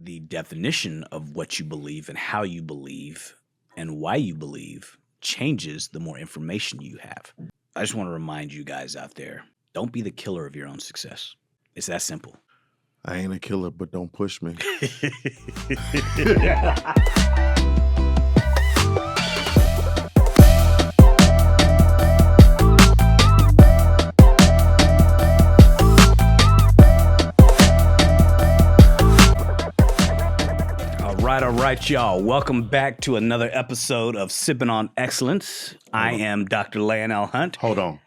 the definition of what you believe and how you believe and why you believe changes the more information you have. I just want to remind you guys out there, don't be the killer of your own success. It's that simple. I ain't a killer, but don't push me. All right, y'all. Welcome back to another episode of Sipping on Excellence. I am Dr. Lionel Hunt. Hold on.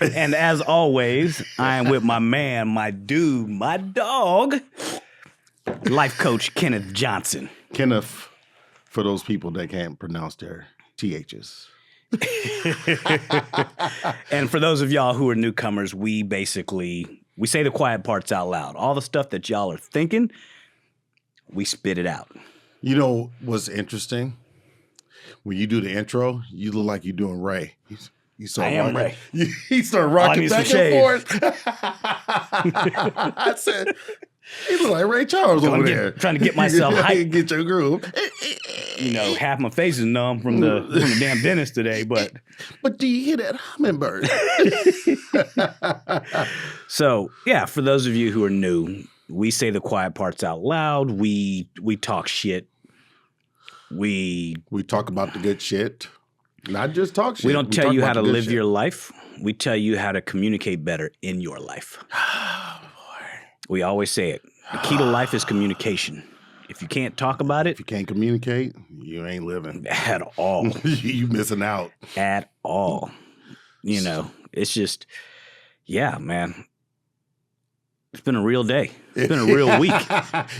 And as always, I am with my man, my dude, my dog, life coach Kenneth Johnson. Kenneth, for those people that can't pronounce their THs. And for those of y'all who are newcomers, we say the quiet parts out loud. All the stuff that y'all are thinking, we spit it out. You know what's interesting? When you do the intro, you look like you're doing Ray. I am Ray. He started rocking back and forth. I said, he look like Ray Charles over there. Trying to get myself hyped. Get your groove. You know, half my face is numb from the damn dentist today, but do you hear that hummingbird? So, yeah, for those of you who are new, we say the quiet parts out loud. We talk shit. We talk about the good shit. Not just talk shit. We don't tell you how to live your life. We tell you how to communicate better in your life. Oh, boy. We always say it. The key to life is communication. If you can't talk about it. If you can't communicate, you ain't living. At all. You missing out. At all. You know, it's just, yeah, man. It's been a real day. It's been a real week.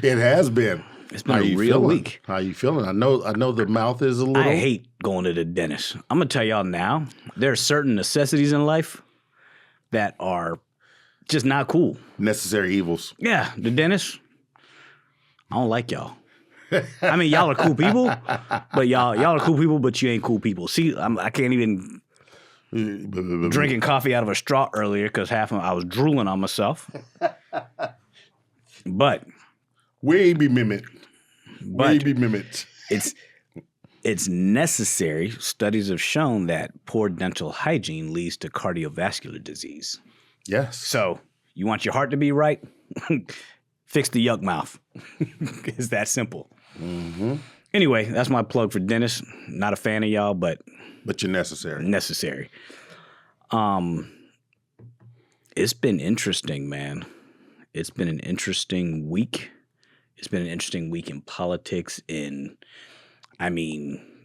It has been. It's been a real week. How you feeling? I know the mouth is a little. I hate going to the dentist. I'm gonna tell y'all now. There are certain necessities in life that are just not cool. Necessary evils. Yeah, the dentist. I don't like y'all. I mean, y'all are cool people, but y'all are cool people, but you ain't cool people. See, I can't even drinking coffee out of a straw earlier because I was drooling on myself. But we be mimicked. We be mimicked. It's necessary. Studies have shown that poor dental hygiene leads to cardiovascular disease. Yes. So you want your heart to be right? Fix the yuck mouth. It's that simple. Mm-hmm. Anyway, that's my plug for dentists. Not a fan of y'all, but you're necessary. Necessary. It's been interesting, man. It's been an interesting week. It's been an interesting week in politics,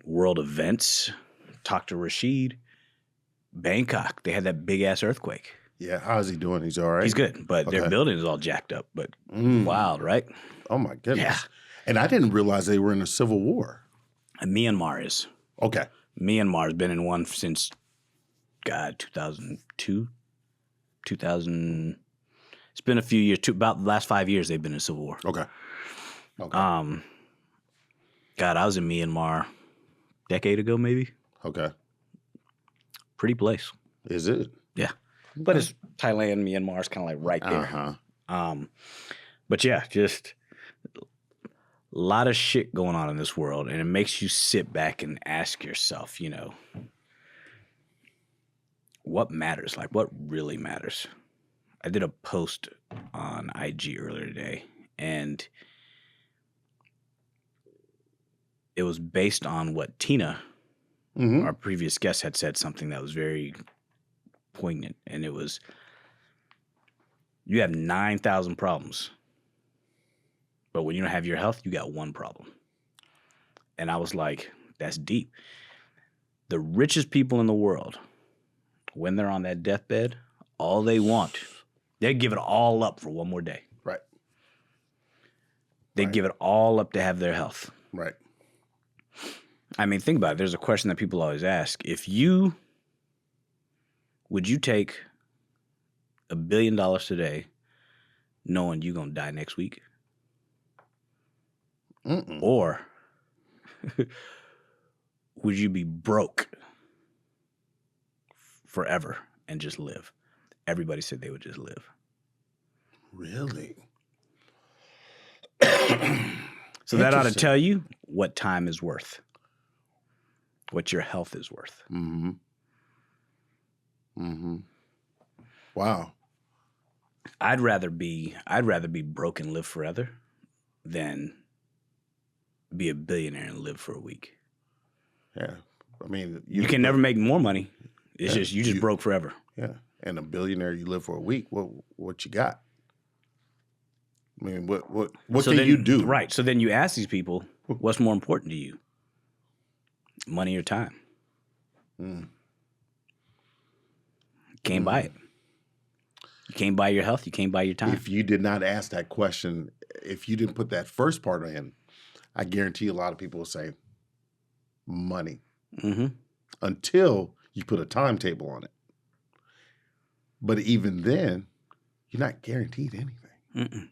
world events. Talked to Rashid. Bangkok, they had that big-ass earthquake. Yeah, how's he doing? He's all right? He's good, but their building is all jacked up, but wild, right? Oh, my goodness. Yeah. And I didn't realize they were in a civil war. And Myanmar is. Okay. Myanmar's been in one since, 2002? 2000. It's been a few years, about the last 5 years they've been in civil war. Okay. I was in Myanmar a decade ago, maybe. Okay. Pretty place. Is it? Yeah. Okay. But it's Thailand, Myanmar is kind of like right there. Uh-huh. But yeah, just a lot of shit going on in this world, and it makes you sit back and ask yourself, what matters? Like, what really matters? I did a post on IG earlier today, and it was based on what Tina, our previous guest, had said something that was very poignant, and it was, you have 9,000 problems, but when you don't have your health, you got one problem. And I was like, that's deep. The richest people in the world, when they're on that deathbed, all they want, they'd give it all up for one more day. Right. They'd give it all up to have their health. Right. I mean, think about it. There's a question that people always ask. Would you take $1 billion today knowing you're going to die next week? Mm-mm. Or would you be broke forever and just live? Everybody said they would just live. Really? So that ought to tell you what time is worth, what your health is worth. Mm-hmm. Mm-hmm. Wow. I'd rather be broke and live forever than be a billionaire and live for a week. Yeah. I mean, you can never make more money. It's just you just broke forever. Yeah. And a billionaire, you live for a week. What you got? I mean, what can you do? Right. So then you ask these people, what's more important to you? Money or time? Mm. You can't buy it. You can't buy your health. You can't buy your time. If you did not ask that question, if you didn't put that first part in, I guarantee a lot of people will say money. Mm-hmm. Until you put a timetable on it. But even then, you're not guaranteed anything. Mm-mm.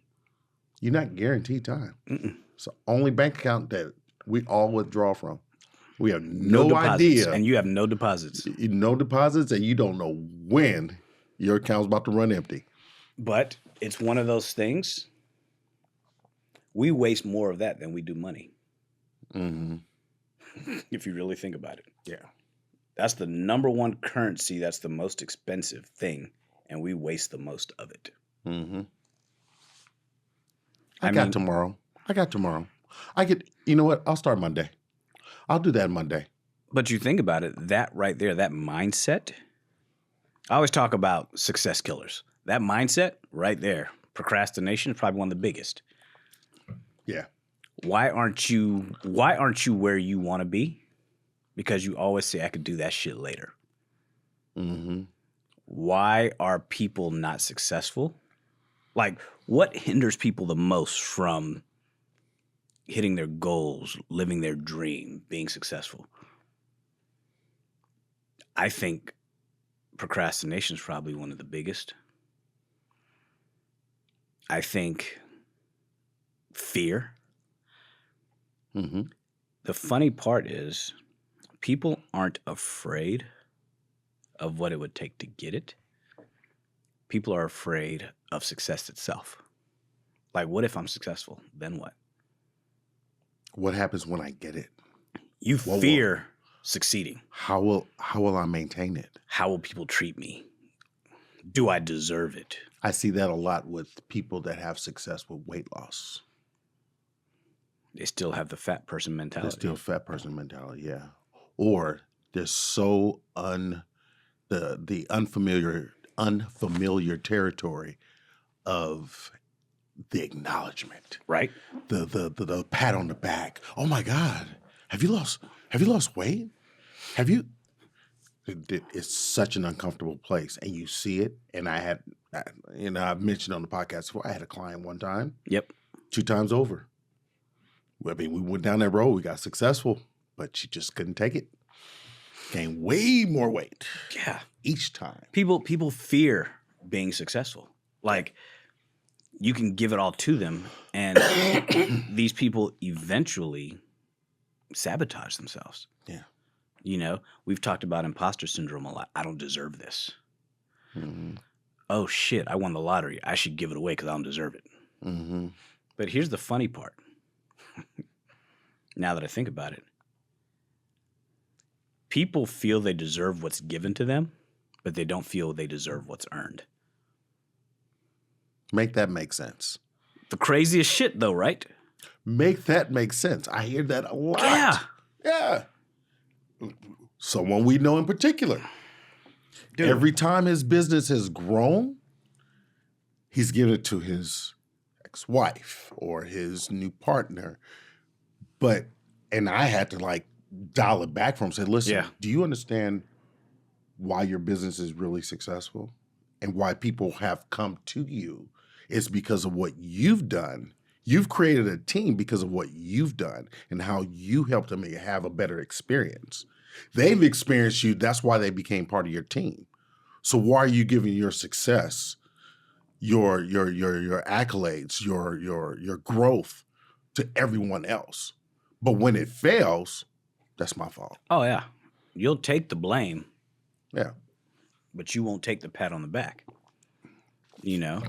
You're not guaranteed time. Mm-mm. It's the only bank account that we all withdraw from. We have no no idea. And you have no deposits. No deposits, and you don't know when your account's about to run empty. But it's one of those things. We waste more of that than we do money. Mm-hmm. If you really think about it. Yeah. That's the number one currency. That's the most expensive thing. And we waste the most of it. Mm-hmm. I got tomorrow. You know what? I'll start Monday. I'll do that Monday. But you think about it, that right there, that mindset. I always talk about success killers. That mindset right there, procrastination is probably one of the biggest. Yeah. Why aren't you where you want to be? Because you always say, I could do that shit later. Mm-hmm. Why are people not successful? Like, what hinders people the most from hitting their goals, living their dream, being successful? I think procrastination is probably one of the biggest. I think fear. Mm-hmm. The funny part is people aren't afraid of what it would take to get it. People are afraid of success itself. Like, what if I'm successful? Then what? What happens when I get it? You fear succeeding. How will I maintain it? How will people treat me? Do I deserve it? I see that a lot with people that have success with weight loss. They still have the fat person mentality. They're still fat person mentality, yeah. Or they're so the unfamiliar territory of the acknowledgement. Right. The pat on the back. Oh my God. Have you lost weight? It's such an uncomfortable place, and you see it. And I've mentioned on the podcast before, I had a client one time. Yep. 2 times over. I mean, we went down that road, we got successful, but she just couldn't take it. Gained way more weight. Yeah. Each time. People fear being successful. Like, you can give it all to them, and these people eventually sabotage themselves. Yeah. You know, we've talked about imposter syndrome a lot. I don't deserve this. Mm-hmm. Oh, shit, I won the lottery. I should give it away because I don't deserve it. Mm-hmm. But here's the funny part. Now that I think about it, people feel they deserve what's given to them, but they don't feel they deserve what's earned. Make that make sense. The craziest shit, though, right? Make that make sense. I hear that a lot. Yeah. Yeah. Someone we know in particular. Dude. Every time his business has grown, he's given it to his ex-wife or his new partner. And I had to dial it back from him and say, listen, Do you understand why your business is really successful and why people have come to you? It's because of what you've done. You've created a team because of what you've done and how you helped them have a better experience. They've experienced you. That's why they became part of your team. So why are you giving your success, your accolades, your growth to everyone else? But when it fails, that's my fault. Oh, yeah. You'll take the blame. Yeah. But you won't take the pat on the back. You know?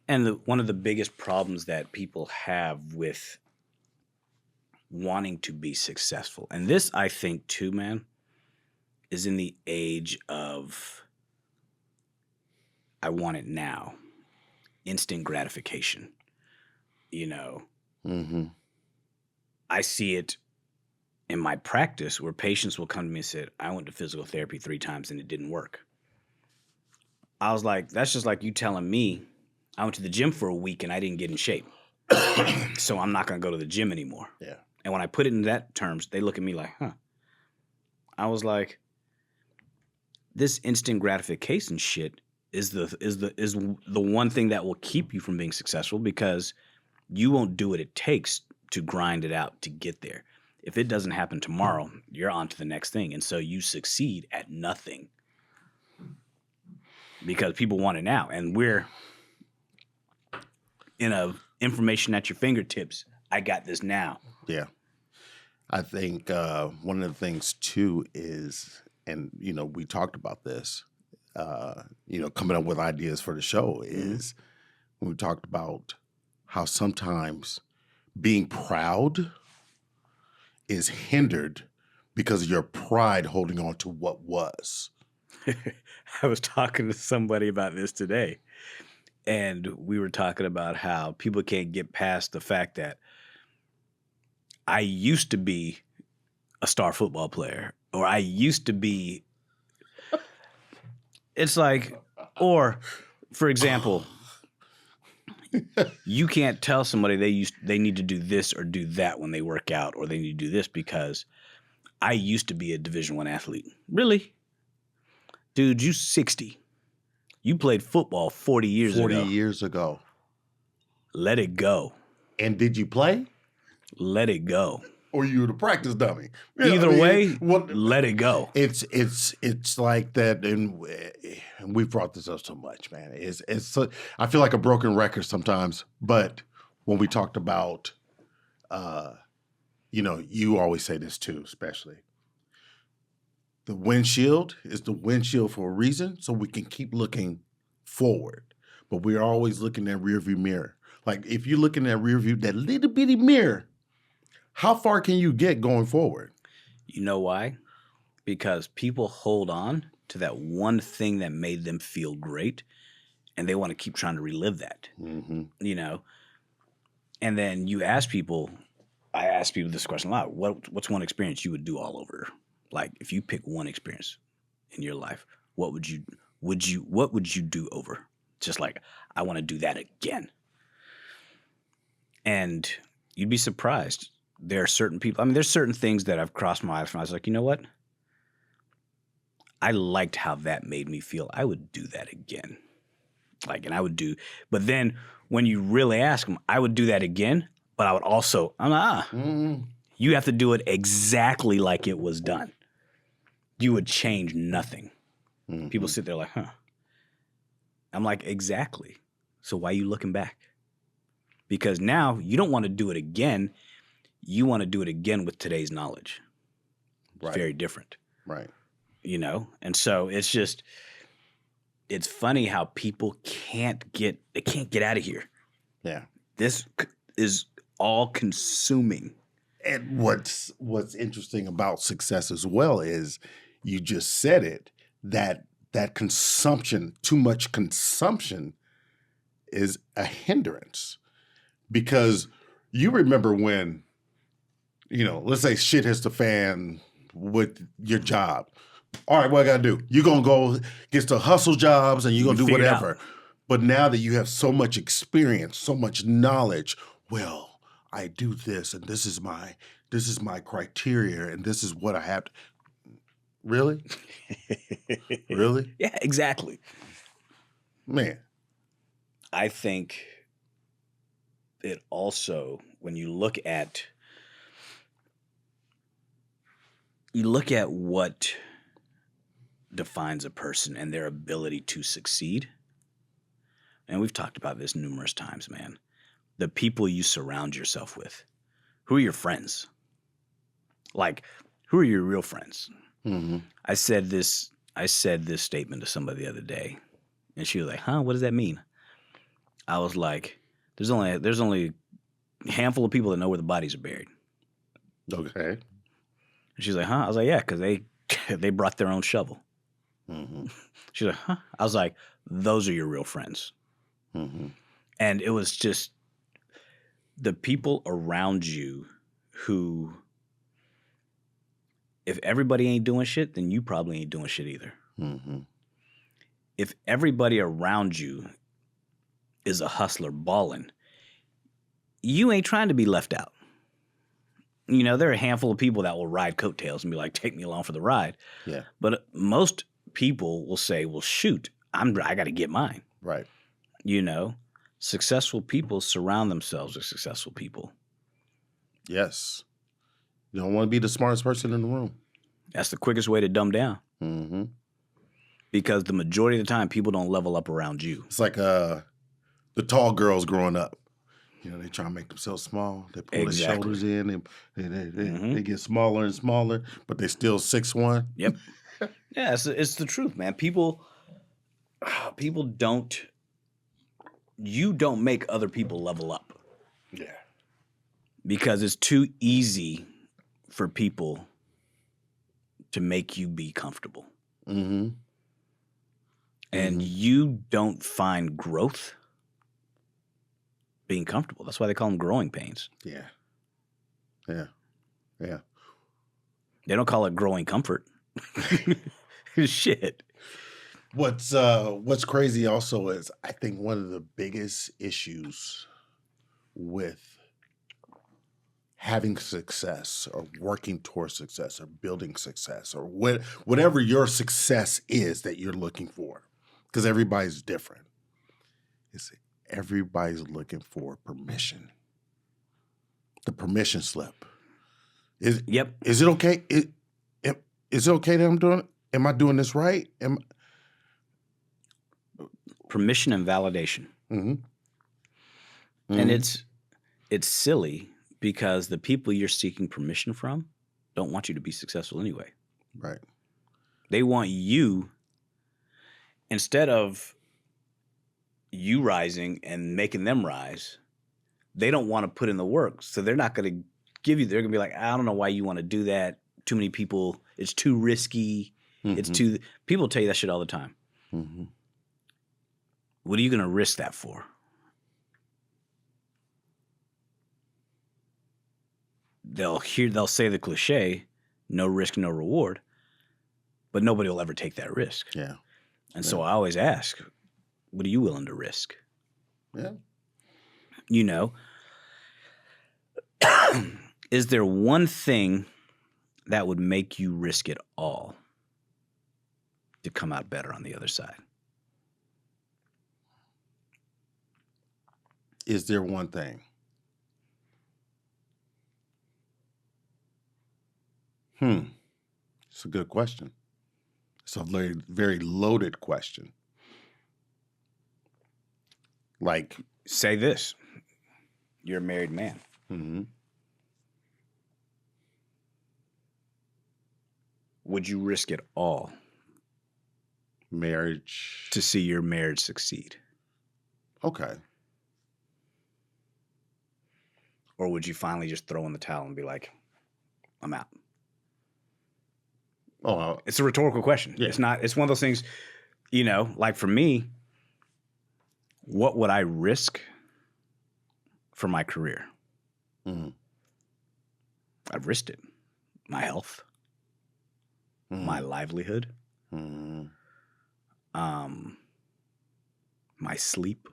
And one of the biggest problems that people have with wanting to be successful. And this, I think, too, man, is in the age of I want it now. Instant gratification. You know, I see it in my practice where patients will come to me and say, I went to physical therapy 3 times and it didn't work. I was like, that's just like you telling me I went to the gym for a week and I didn't get in shape. So I'm not going to go to the gym anymore. Yeah. And when I put it in that terms, they look at me like, huh. I was like, this instant gratification shit is the one thing that will keep you from being successful, because you won't do what it takes to grind it out to get there. If it doesn't happen tomorrow, you're on to the next thing. And so you succeed at nothing because people want it now. And we're in a information at your fingertips. I got this now. Yeah. I think one of the things too is, and we talked about this, coming up with ideas for the show is when we talked about how sometimes being proud is hindered because of your pride holding on to what was. I was talking to somebody about this today, and we were talking about how people can't get past the fact that I used to be a star football player, or I used to be. It's like, or for example, you can't tell somebody they need to do this or do that when they work out, or they need to do this because I used to be a Division I athlete. Really? Dude, you 60. You played football 40 years ago. 40 years ago. Let it go. And did you play? Let it go. Or you were the practice dummy. Either way, let it go. It's like that, and we've brought this up so much, man. It's I feel like a broken record sometimes, but when we talked about, you always say this too, especially. The windshield is the windshield for a reason, so we can keep looking forward. But we're always looking at rearview mirror. Like if you're looking at rearview, that little bitty mirror, how far can you get going forward? You know why? Because people hold on to that one thing that made them feel great, and they want to keep trying to relive that. And then you ask people, I ask people this question a lot, what's one experience you would do all over? Like if you pick one experience in your life, what would you do over? Just like, I want to do that again. And you'd be surprised. There are certain people, there's certain things that have crossed my eyes, and I was like, you know what? I liked how that made me feel. I would do that again. But then when you really ask them, I would do that again, but I would also, you have to do it exactly like it was done. You would change nothing. People sit there like, huh. I'm like, exactly. So why are you looking back? Because now you don't want to do it again. You want to do it again with today's knowledge. Right. It's very different. Right. And so it's funny how people can't get out of here. Yeah. This is all consuming. And what's interesting about success as well is you just said it, that consumption, too much consumption is a hindrance. Because you remember when, let's say shit hits the fan with your job. All right, what I got to do? You're going to go get to hustle jobs and you're going to do whatever. But now that you have so much experience, so much knowledge, well, I do this and this is my criteria and this is what I have to. Really? Really? Yeah, exactly. Man. I think it also, when you look at what defines a person and their ability to succeed, and we've talked about this numerous times, man, the people you surround yourself with. Who are your friends? Like, who are your real friends? I said this statement to somebody the other day, and she was like, huh, what does that mean? I was like, there's only a handful of people that know where the bodies are buried. Okay. And she's like, huh? I was like, yeah, because they brought their own shovel. Mm-hmm. She's like, huh? I was like, those are your real friends. Mm-hmm. And it was just the people around you who, if everybody ain't doing shit, then you probably ain't doing shit either. Mm-hmm. If everybody around you is a hustler balling, you ain't trying to be left out. You know, there are a handful of people that will ride coattails and be like, take me along for the ride. Yeah. But most people will say, well, shoot, I got to get mine. Right. You know, successful people surround themselves with successful people. Yes. You don't want to be the smartest person in the room. That's the quickest way to dumb down. Mm-hmm. Because the majority of the time, people don't level up around you. It's like the tall girls growing up. You know, they try to make themselves small. They pull their shoulders in. They get smaller and smaller, but they're still 6'1". Yep. Yeah, it's the truth, man. People don't. You don't make other people level up. Yeah. Because it's too easy for people to make you be comfortable. Mm-hmm. And you don't find growth being comfortable. That's why they call them growing pains. Yeah. Yeah. Yeah. They don't call it growing comfort. Shit. What's crazy also is I think one of the biggest issues with having success or working towards success or building success or whatever your success is that you're looking for, because everybody's different, is everybody's looking for permission. The permission slip. Is it okay? Is it okay that I'm doing it? Am I doing this right? Permission and validation. Mm-hmm. Mm-hmm. And it's silly because the people you're seeking permission from don't want you to be successful anyway. Right. They want you, instead of you rising and making them rise, they don't want to put in the work. So they're not going to give you, they're going to be like, I don't know why you want to do that. Too many people, it's too risky. Mm-hmm. People tell you that shit all the time. Mm-hmm. What are you going to risk that for? They'll say the cliche, no risk, no reward, but nobody will ever take that risk. Yeah. And so I always ask, what are you willing to risk? Yeah. You know, is there one thing that would make you risk it all to come out better on the other side? Is there one thing? It's a good question. It's a very, very loaded question. Like, say this. You're a married man. Mm-hmm. Would you risk it all? Marriage. To see your marriage succeed? Okay. Or would you finally just throw in the towel and be like, I'm out? Oh, it's a rhetorical question. Yeah. It's one of those things, you know, like for me, what would I risk for my career? Mm-hmm. I've risked it. My health, my livelihood, my sleep.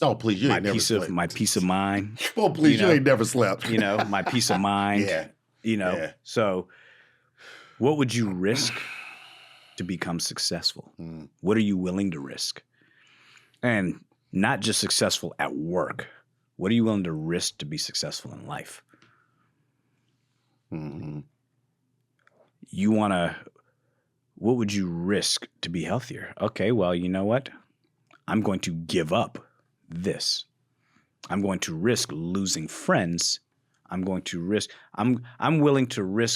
Oh, please, you ain't never slept. My peace of mind. Oh, please, you ain't never slept. You know, my peace of mind. Yeah. You know, Yeah. So what would you risk to become successful? What are you willing to risk? And not just successful at work. What are you willing to risk to be successful in life? Mm-hmm. What would you risk to be healthier? Okay, well, you know what? I'm going to give up this. I'm going to risk losing friends. I'm willing to risk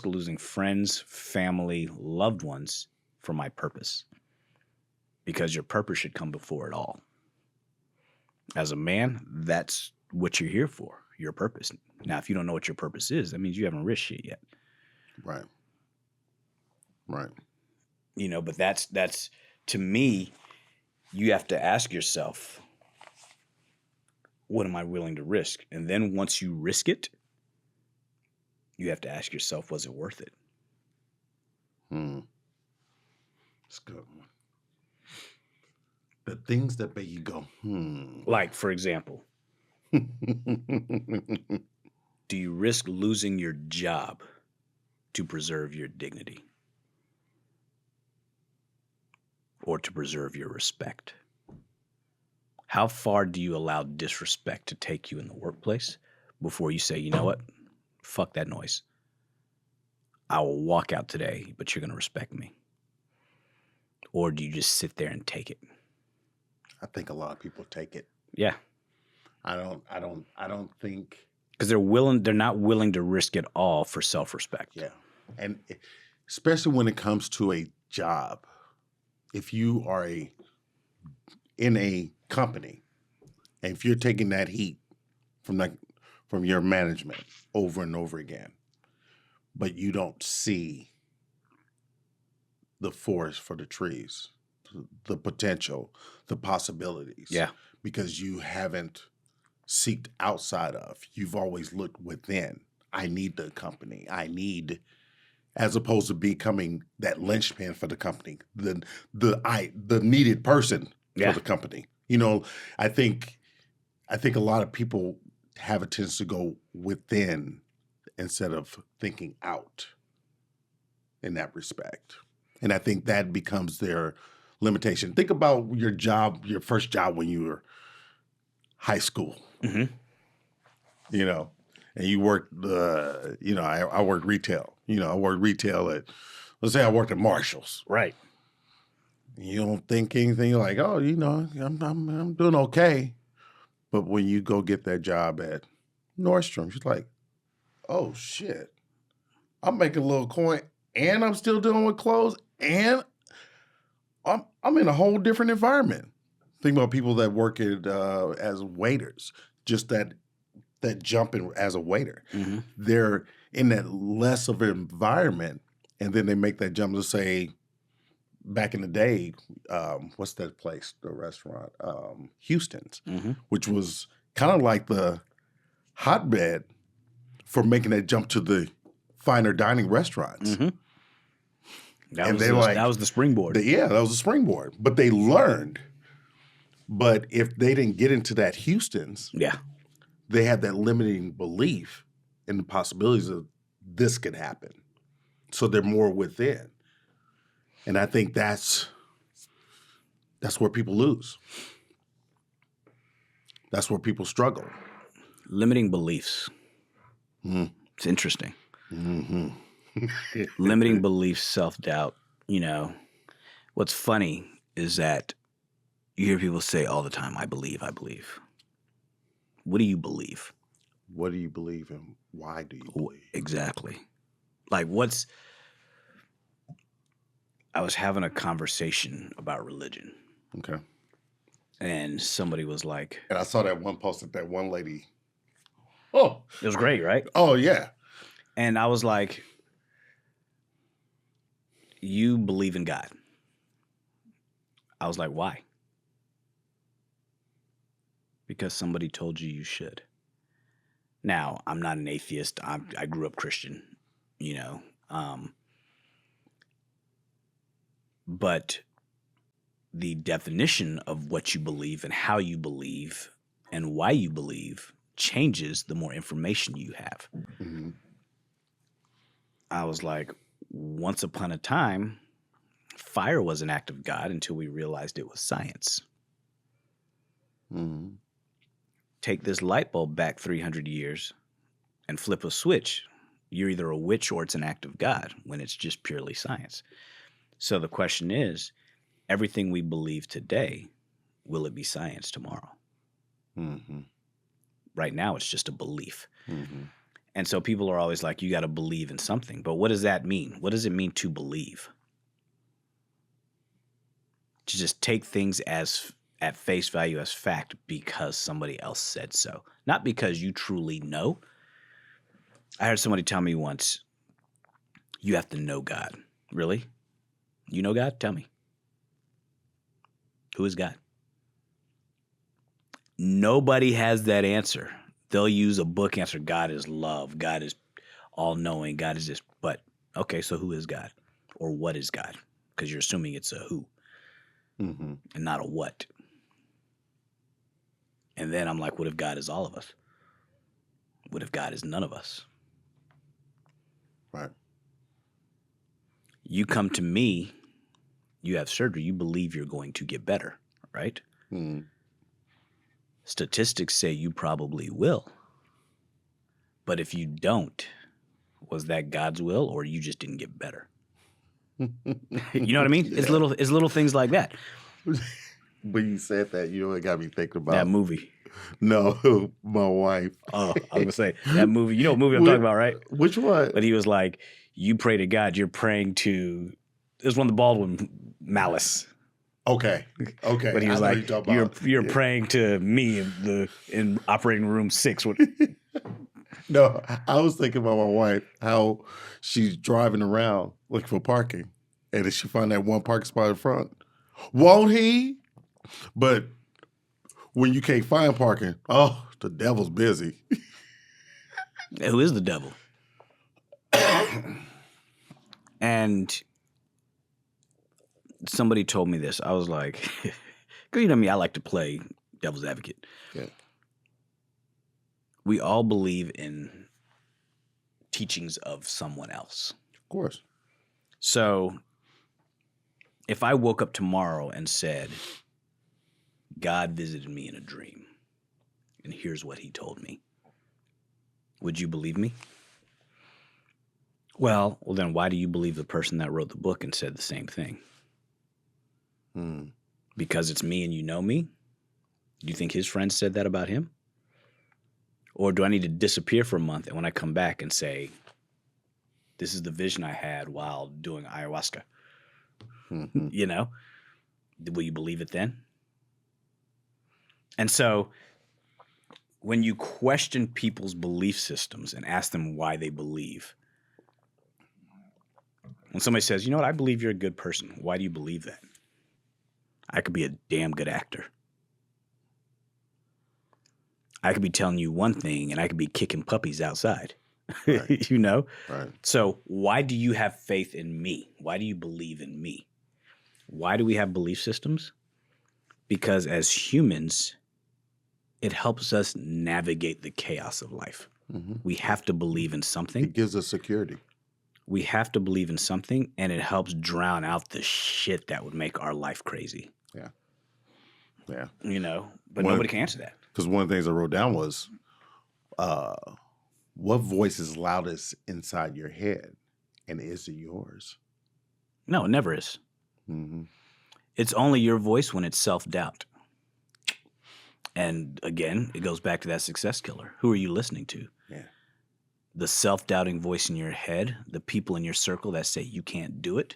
losing friends, family, loved ones for my purpose. Because your purpose should come before it all. As a man, that's what you're here for. your purpose. Now, if you don't know what your purpose is, that means you haven't risked shit yet. Right. Right. You know, but that's to me, you have to ask yourself, what am I willing to risk? And then once you risk it, you have to ask yourself, was it worth it? That's a good one. The things that make you go, Like, for example, do you risk losing your job to preserve your dignity? Or to preserve your respect? How far do you allow disrespect to take you in the workplace before you say, you know what? Fuck that noise. I will walk out today, but you're going to respect me. Or do you just sit there and take it? I think a lot of people take it. Yeah. I don't think, because they're not willing to risk it all for self-respect. Yeah. And especially when it comes to a job. If you are in a company, and if you're taking that heat from your management over and over again, but you don't see the forest for the trees, the potential, the possibilities. Yeah. Because you haven't seeked outside of. You've always looked within. I need the company. As opposed to becoming that linchpin for the company, the needed person for the company. You know, I think a lot of people have a tendency to go within instead of thinking out in that respect. And I think that becomes their limitation. Think about your job, your first job when you were high school. Mm-hmm. You know, and you worked, I worked retail. You know, I worked retail let's say I worked at Marshall's. Right. You don't think anything. You're like, oh, you know, I'm doing okay. But when you go get that job at Nordstrom's, you're like, oh shit, I'm making a little coin, and I'm still dealing with clothes, and I'm in a whole different environment. Think about people that work as waiters, just that jump in as a waiter. Mm-hmm. They're in that less of an environment, and then they make that jump to say, back in the day, what's that place, the restaurant? Houston's, mm-hmm. which was kind of like the hotbed for making that jump to the finer dining restaurants. Mm-hmm. That was the springboard. That was the springboard. But they learned. But if they didn't get into that Houston's, they had that limiting belief in the possibilities of this could happen. So they're more within. And I think that's where people lose. That's where people struggle. Limiting beliefs. Mm. It's interesting. Mm-hmm. Limiting beliefs, self-doubt. You know, what's funny is that you hear people say all the time, I believe. What do you believe? What do you believe in? Why do you believe? Exactly. Like I was having a conversation about religion. Okay. And somebody was like... And I saw that one post that one lady... Oh. It was great, right? Oh, yeah. And I was like, you believe in God. I was like, why? Because somebody told you should. Now, I'm not an atheist. I grew up Christian, you know. But the definition of what you believe and how you believe and why you believe changes the more information you have. Mm-hmm. I was like, once upon a time, fire was an act of God until we realized it was science. Mm-hmm. Take this light bulb back 300 years and flip a switch. You're either a witch or it's an act of God when it's just purely science. So the question is, everything we believe today, will it be science tomorrow? Mm-hmm. Right now, it's just a belief. Mm-hmm. And so people are always like, you got to believe in something. But what does that mean? What does it mean to believe? To just take things as at face value as fact because somebody else said so, not because you truly know. I heard somebody tell me once, you have to know God. Really? You know God? Tell me. Who is God? Nobody has that answer. They'll use a book answer. God is love. God is all-knowing. God is this. But, okay, so who is God? Or what is God? Because you're assuming it's a who and not a what. And then I'm like, what if God is all of us? What if God is none of us? Right. You come to me, you have surgery, you believe you're going to get better, right? Statistics say you probably will. But if you don't, was that God's will or you just didn't get better? You know what I mean? Yeah. It's little things like that. When you said that, you know, it got me thinking about that movie. No, my wife. Oh, I was gonna say that movie. You know what movie I'm talking about, right? Which one? But he was like, "You pray to God. You're praying to." It was one of the Baldwin Malice. Okay. But he was like, "You're praying to me in operating room 6." No, I was thinking about my wife, how she's driving around looking for parking, and if she find that one parking spot in front, won't he? But when you can't find parking, oh, the devil's busy. Who is the devil? And somebody told me this. I was like, because you know me, I like to play devil's advocate. Yeah. We all believe in teachings of someone else. Of course. So if I woke up tomorrow and said, God visited me in a dream, and here's what he told me, would you believe me? Well, then why do you believe the person that wrote the book and said the same thing? Because it's me and you know me? Do you think his friends said that about him? Or do I need to disappear for a month and when I come back and say, this is the vision I had while doing ayahuasca? You know? Will you believe it then? And so when you question people's belief systems and ask them why they believe, when somebody says, you know what, I believe you're a good person. Why do you believe that? I could be a damn good actor. I could be telling you one thing and I could be kicking puppies outside. Right. You know? Right. So why do you have faith in me? Why do you believe in me? Why do we have belief systems? Because as humans, it helps us navigate the chaos of life. We have to believe in something. It gives us security. We have to believe in something, and it helps drown out the shit that would make our life crazy. Yeah. Yeah. You know, but nobody can answer that. Because one of the things I wrote down was, what voice is loudest inside your head, and is it yours? No, it never is. It's only your voice when it's self-doubt. And again, it goes back to that success killer. Who are you listening to? Yeah. The self-doubting voice in your head, the people in your circle that say you can't do it,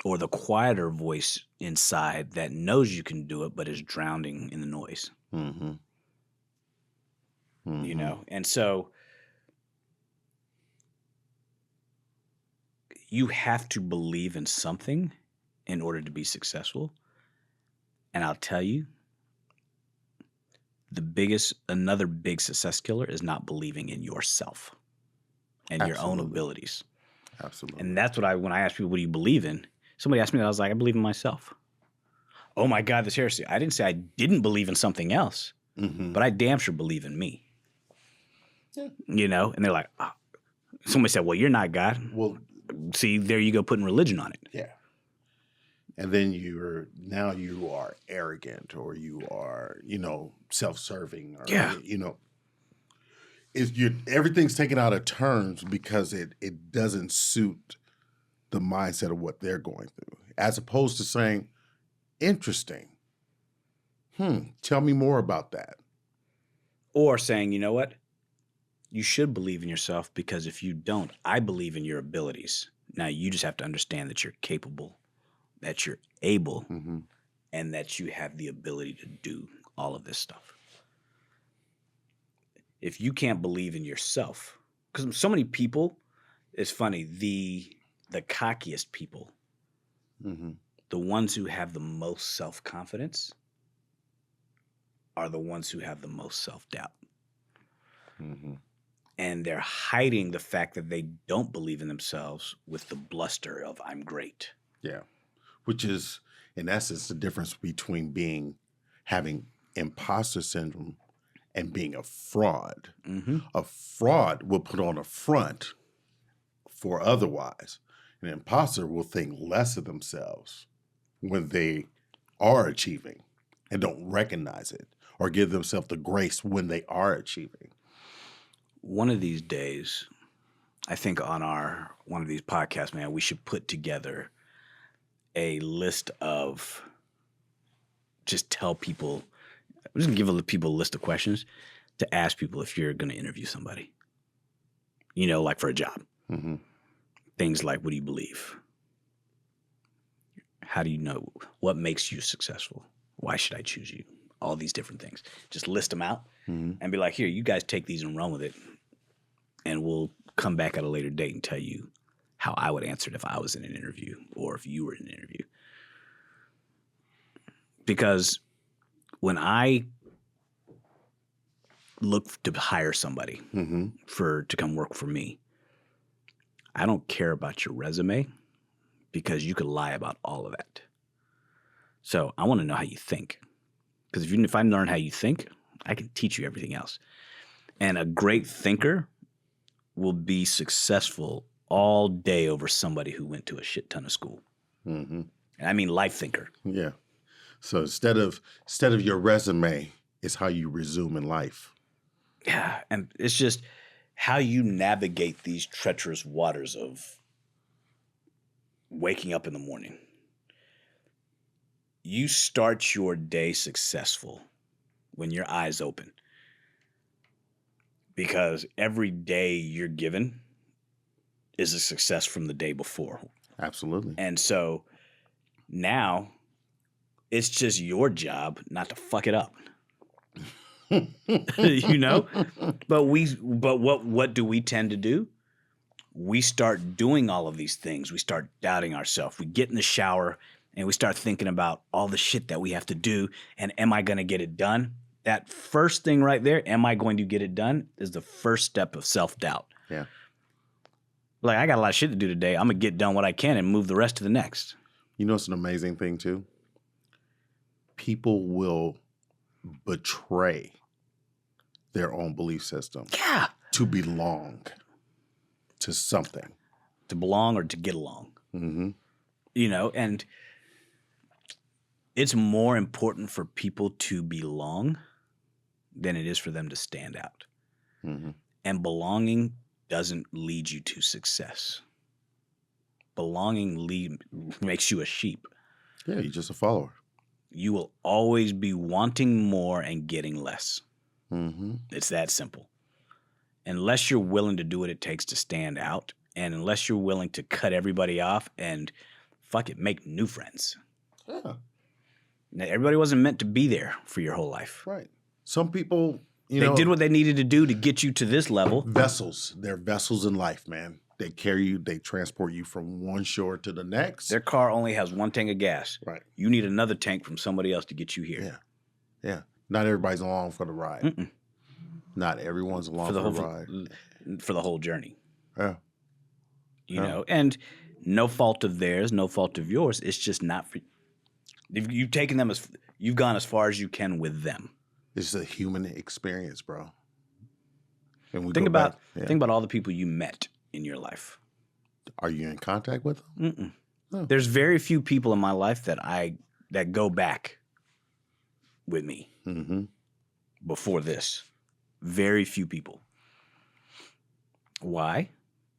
or the quieter voice inside that knows you can do it but is drowning in the noise. You know? And so you have to believe in something in order to be successful. And I'll tell you, another big success killer is not believing in yourself and your own abilities. Absolutely. And that's what when I ask people, what do you believe in? Somebody asked me that, I was like, I believe in myself. Oh my God, this heresy. I didn't say I didn't believe in something else, but I damn sure believe in me. Yeah. You know? And they're like, oh. Somebody said, well, you're not God. Well, see, there you go, putting religion on it. Yeah. And then you are arrogant, or you are, self-serving, or, everything's taken out of terms because it doesn't suit the mindset of what they're going through, as opposed to saying, interesting. Tell me more about that. Or saying, you know what? You should believe in yourself, because if you don't, I believe in your abilities. Now you just have to understand that you're capable, that you're able, and that you have the ability to do all of this stuff. If you can't believe in yourself, because so many people, it's funny, the cockiest people, the ones who have the most self-confidence are the ones who have the most self-doubt. And they're hiding the fact that they don't believe in themselves with the bluster of I'm great. Yeah. Which is, in essence, the difference between having imposter syndrome and being a fraud. A fraud will put on a front for otherwise. An imposter will think less of themselves when they are achieving and don't recognize it or give themselves the grace when they are achieving. One of these days, I think on one of these podcasts, man, we should put together a list of, just tell people, I'm just going to give people a list of questions to ask people if you're going to interview somebody, like for a job. Things like, what do you believe? How do you know? What makes you successful? Why should I choose you? All these different things. Just list them out and be like, here, you guys take these and run with it. And we'll come back at a later date and tell you how I would answer it if I was in an interview or if you were in an interview. Because when I look to hire somebody to come work for me, I don't care about your resume because you could lie about all of that. So I want to know how you think. Because if I learn how you think, I can teach you everything else. And a great thinker will be successful all day over somebody who went to a shit ton of school. And I mean life thinker. Yeah. So instead of your resume, it's how you resume in life. Yeah. And it's just how you navigate these treacherous waters of waking up in the morning. You start your day successful when your eyes open. Because every day you're given is a success from the day before. Absolutely. And so now it's just your job not to fuck it up. But what do we tend to do? We start doing all of these things. We start doubting ourselves. We get in the shower and we start thinking about all the shit that we have to do. And am I going to get it done? That first thing right there, am I going to get it done, is the first step of self-doubt. Yeah. Like, I got a lot of shit to do today. I'm going to get done what I can and move the rest to the next. You know, it's an amazing thing, too. People will betray their own belief system. Yeah. To belong to something. To belong or to get along. And it's more important for people to belong than it is for them to stand out. And belonging doesn't lead you to success. Belonging makes you a sheep. Yeah, you're just a follower. You will always be wanting more and getting less. It's that simple. Unless you're willing to do what it takes to stand out, and unless you're willing to cut everybody off and make new friends. Yeah. Now, everybody wasn't meant to be there for your whole life. Right. Some people, they did what they needed to do to get you to this level. Vessels. They're vessels in life, man. They carry you, they transport you from one shore to the next. Their car only has one tank of gas. Right. You need another tank from somebody else to get you here. Yeah. Yeah. Not everybody's along for the ride. Not everyone's along for the ride. For the whole journey. Yeah. And no fault of theirs, no fault of yours. It's just not for you've taken them you've gone as far as you can with them. It's a human experience, bro. And think about all the people you met in your life. Are you in contact with them? No. There's very few people in my life that go back with me before this. Very few people. Why?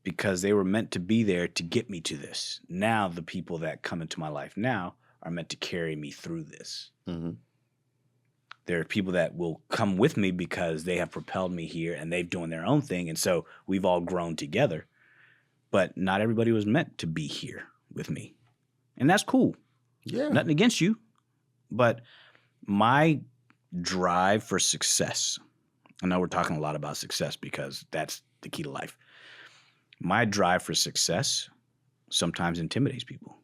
Because they were meant to be there to get me to this. Now the people that come into my life now are meant to carry me through this. There are people that will come with me because they have propelled me here and they've doing their own thing. And so we've all grown together. But not everybody was meant to be here with me. And that's cool. Yeah. Nothing against you. But my drive for success, I know we're talking a lot about success because that's the key to life. My drive for success sometimes intimidates people.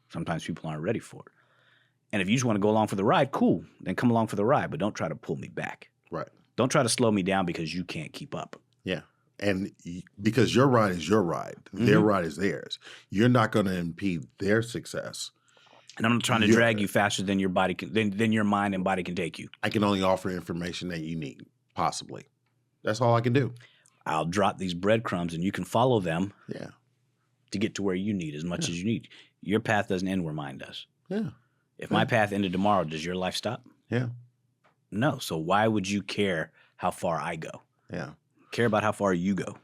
Sometimes people aren't ready for it. And if you just want to go along for the ride, cool. Then come along for the ride, but don't try to pull me back. Right. Don't try to slow me down because you can't keep up. Yeah. And because your ride is your ride. Their ride is theirs. You're not going to impede their success. And I'm not trying to drag you faster than your body than your mind and body can take you. I can only offer information that you need, possibly. That's all I can do. I'll drop these breadcrumbs and you can follow them to get to where you need as much as you need. Your path doesn't end where mine does. Yeah. If my path ended tomorrow, does your life stop? Yeah. No. So why would you care how far I go? Yeah. Care about how far you go.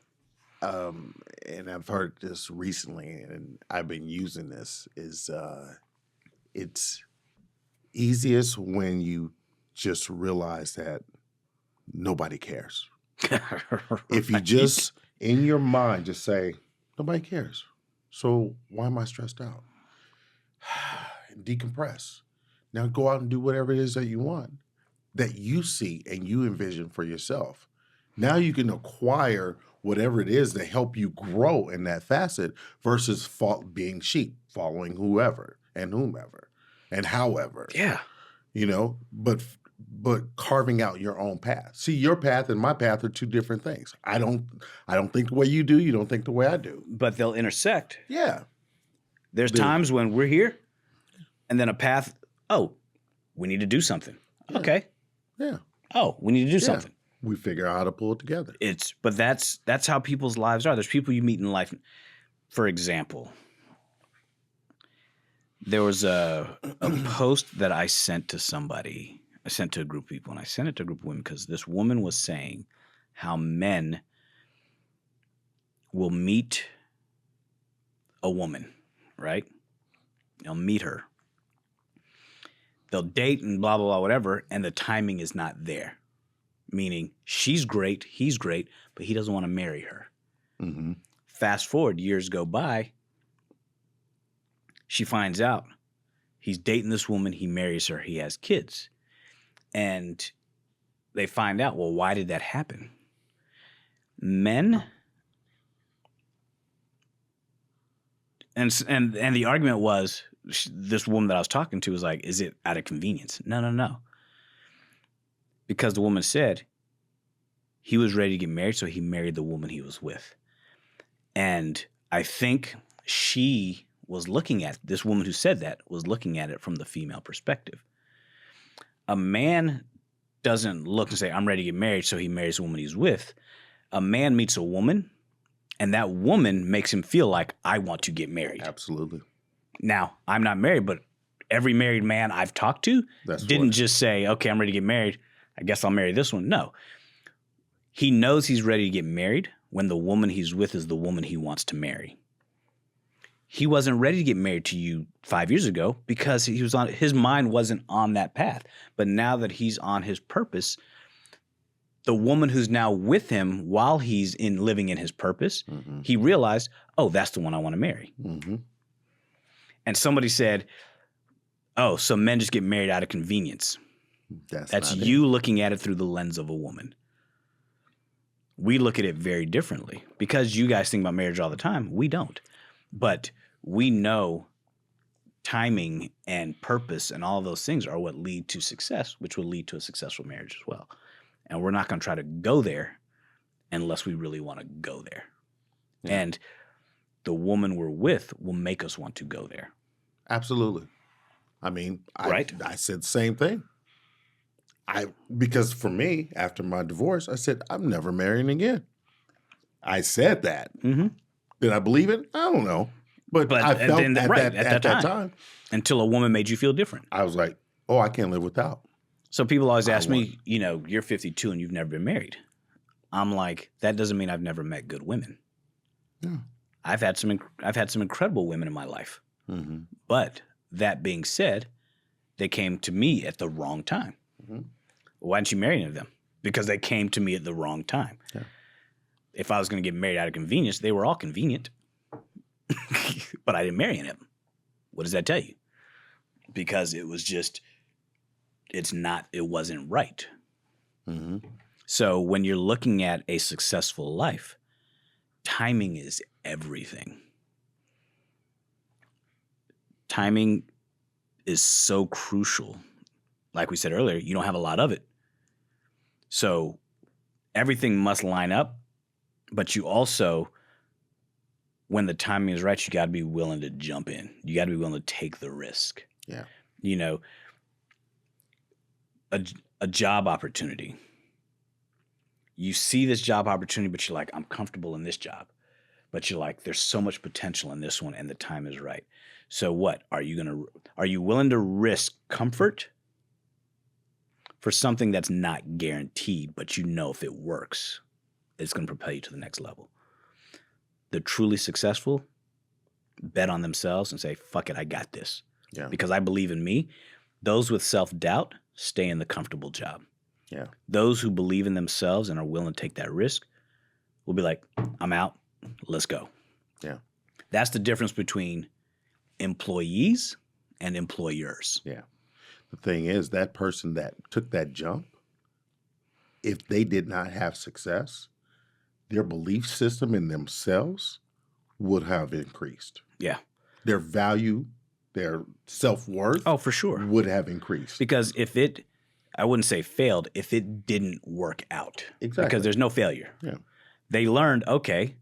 And I've heard this recently, and I've been using this, is it's easiest when you just realize that nobody cares. If you just, in your mind, just say, nobody cares. So why am I stressed out? Decompress. Now go out and do whatever it is that you want, that you see and you envision for yourself. Now you can acquire whatever it is to help you grow in that facet versus being sheep, following whoever and whomever and however. Yeah. You know, but carving out your own path. See, your path and my path are two different things. I don't think the way you do, you don't think the way I do. But they'll intersect. Yeah. There's times when we're here and then a path, we need to do something. Yeah. Okay. Yeah. Oh, we need to do something. We figure out how to pull it together. But that's how people's lives are. There's people you meet in life. For example, there was a post that I sent to somebody. I sent to a group of people, and I sent it to a group of women because this woman was saying how men will meet a woman, right? They'll meet her. They'll date and blah, blah, blah, whatever, and the timing is not there. Meaning she's great, he's great, but he doesn't want to marry her. Mm-hmm. Fast forward, years go by. She finds out he's dating this woman, he marries her, he has kids. And they find out, well, why did that happen? Men, and the argument was, this woman that I was talking to was like, is it out of convenience? No. Because the woman said he was ready to get married, so he married the woman he was with. And I think she was looking at, this woman who said that was looking at it from the female perspective. A man doesn't look and say, I'm ready to get married, so he marries the woman he's with. A man meets a woman, and that woman makes him feel like, I want to get married. Absolutely. Now, I'm not married, but every married man I've talked to didn't just say, okay, I'm ready to get married. I guess I'll marry this one. No. He knows he's ready to get married when the woman he's with is the woman he wants to marry. He wasn't ready to get married to you 5 years ago because his mind wasn't on that path. But now that he's on his purpose, the woman who's now with him while he's living in his purpose, he realized, that's the one I want to marry. Mm-hmm. And somebody said, so men just get married out of convenience. That's you looking at it through the lens of a woman. We look at it very differently. Because you guys think about marriage all the time, we don't. But we know timing and purpose and all of those things are what lead to success, which will lead to a successful marriage as well. And we're not going to try to go there unless we really want to go there. Yeah. And the woman we're with will make us want to go there. Absolutely. I mean, right? I said the same thing. Because for me, after my divorce, I said, I'm never marrying again. I said that. Mm-hmm. Did I believe it? I don't know. But I felt at that time. Until a woman made you feel different. I was like, I can't live without. So people always ask me, you're 52 and you've never been married. I'm like, that doesn't mean I've never met good women. Yeah. I've had some incredible women in my life. Mm-hmm. But that being said, they came to me at the wrong time. Mm-hmm. Why didn't you marry any of them? Because they came to me at the wrong time. Yeah. If I was going to get married out of convenience, they were all convenient. But I didn't marry any of them. What does that tell you? Because it was just it wasn't right. Mm-hmm. So when you're looking at a successful life, timing is everything. Timing is so crucial. Like we said earlier, you don't have a lot of it. So everything must line up, but you also, when the timing is right, you got to be willing to jump in. You got to be willing to take the risk. Yeah. You know, a job opportunity. You see this job opportunity, but you're like, I'm comfortable in this job. But you're like, there's so much potential in this one and the time is right. So what? Are you willing to risk comfort for something that's not guaranteed, but you know if it works, it's going to propel you to the next level? The truly successful bet on themselves and say, fuck it, I got this. Yeah. Because I believe in me. Those with self-doubt stay in the comfortable job. Yeah. Those who believe in themselves and are willing to take that risk will be like, I'm out. Let's go. Yeah. That's the difference between employees and employers. Yeah. The thing is, that person that took that jump, if they did not have success, their belief system in themselves would have increased. Yeah. Their value, their self-worth. Oh, for sure. Would have increased. Because I wouldn't say failed, if it didn't work out. Exactly. Because there's no failure. Yeah. They learned, okay,